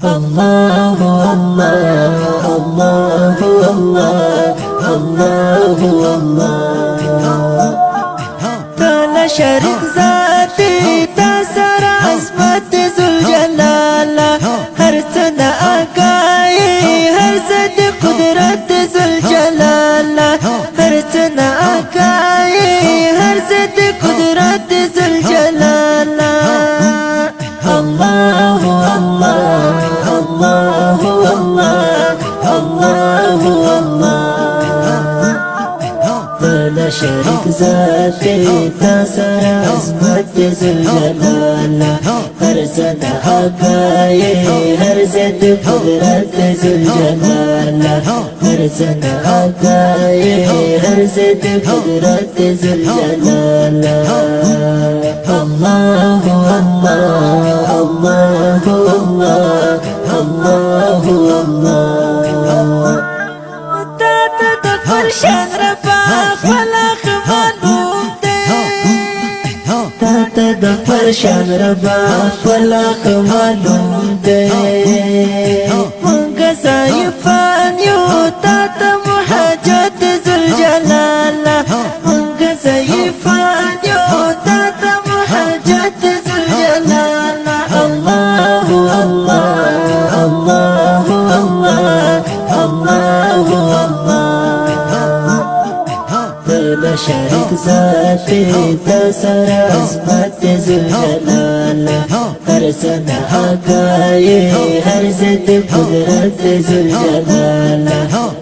الله الله الله الله الله الله تعالى شريك ذاتي تسر عصمت ذو الجلال هر سنة آقاي هر زد قدرت ذو الجلال هر سنة آقاي هر زد قدرت ذو الجلال الله الله الله الله الله الله لا شريك ذاتي تسر عصمت ذو الجلال هر زد حقاي هر زد قدرت ذو الجلال هر زد حقاي هر زد قدرت ذو الجلال الله الله الله الله الله الله تدخل شهر فخلق معلوم تدخل شهر فخلق معلوم من سيفان يوتات محاجات ذو الجلال من سيفان يوتات محاجات ذو الجلال الله الله الله الله الله الله لا شريك ذاتي تسر عصمت ذو الجلال هر سنة حقاي هر زد قدرت ذو الجلال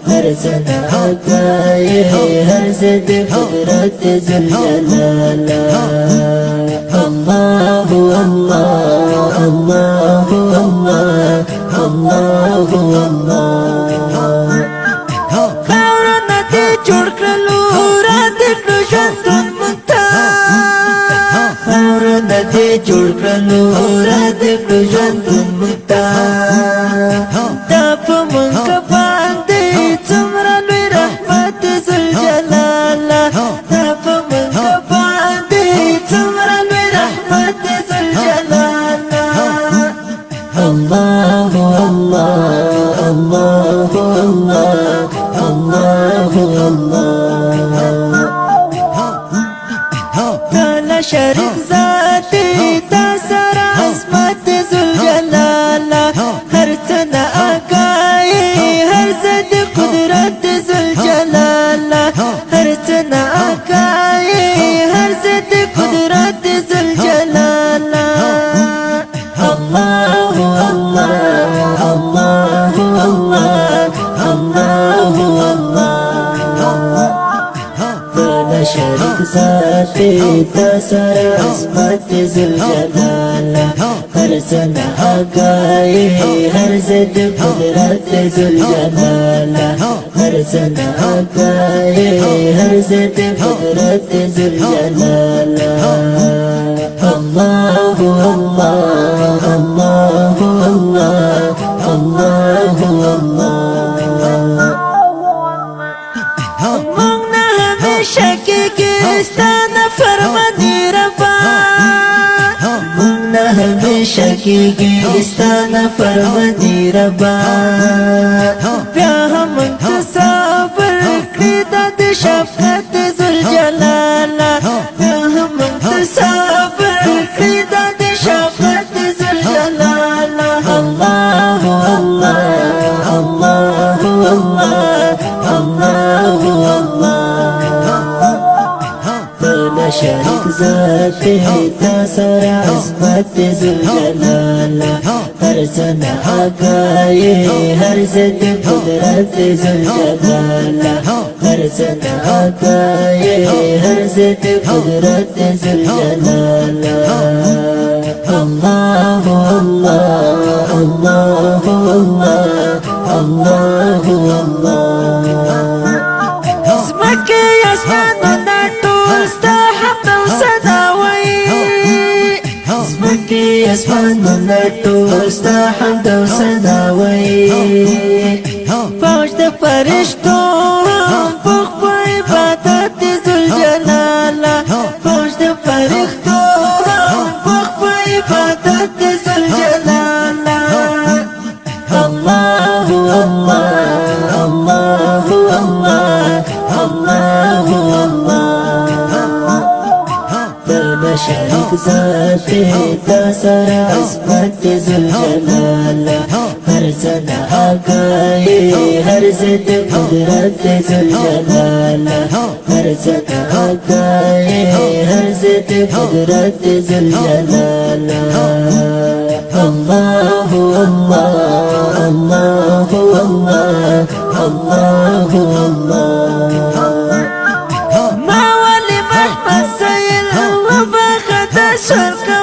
هر سنة حقاي هر زد قدرت ذو الجلال الله الله الله الله الله الله خاورنا دي جوړ کړلو را دې کړو ژوندون مونږ خاورنا دې جوړ کړلو را دې کړو ژوندون مونږ دا په مونږ باندې څومره لوی رحمت ذو الجلال دا په مونږ باندې څومره لوی رحمت ذو الجلال الله الله الله الله الله الله لا شريك ذاتي تسر عصمت ذو الجلال هر سنة آقاي هر زد قدرت ذو الجلال هر سنة آقاي هر زد قدرت ذو الجلال الله الله الله الله الله الله لا شريك ذاتي تسر عصمت ذو الجلال هر سنة حقاي هر زد قدرت ذو الجلال هر سنة حقاي هر زد قدرت ذو الجلال الله الله الله الله الله الله مونږ همیشه کېږي ستا نه فرماني ربا مونږ همیشه کېږي ستا نه فرماني ربا بیا هم مونږ ته صبر کړي دا د شفقت ذو الجلال بیا هم مونږ ته صبر کړي دا د شفقت ذو الجلال الله الله الله الله الله الله لا شريك ذاتي تسر عصمت ذو الجلال هر سنة حقاي هر زد قدرت ذو الجلال هر سنة حقاي هر زد قدرت ذو الجلال الله الله الله الله الله زمکه اسمانونه ټول ستا حمد او ثنا وایي زمکه اسمانونه ټول ستا حمد او ثنا وایي فوج د فرشتو په خپل عبادت ذو الجلال فوج د فرشتو په خپل عبادت ذو الجلال ذات تسرى عصمت ذوالجلال ہر سنا آگائے ہر ضد قدرت ذوالجلال ہر سنا آگائے ہر ضد قدرت ذوالجلال اللہ اللہ اللہ اللہ اللہ موالي محمد سيد وفاخد شركه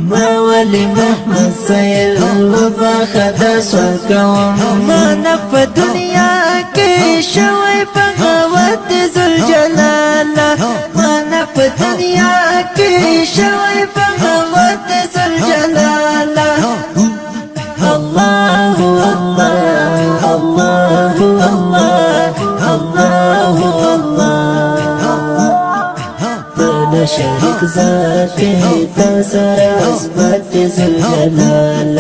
موالي محمد سيد وفاخد شركه ما نفى دنيا كي شوي بغوات ذوالجلال ما نفى دنيا كي شوي بغوات ذوالجلال الله الله الله الله الله أنا شريك ذاتي تسرى عصمت ذوالجلال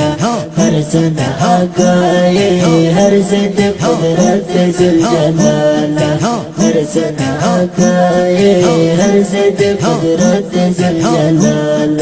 هر سنة حقائي هر ضد قدرت ذوالجلال هر سنة حقائي هر ضد قدرت ذوالجلال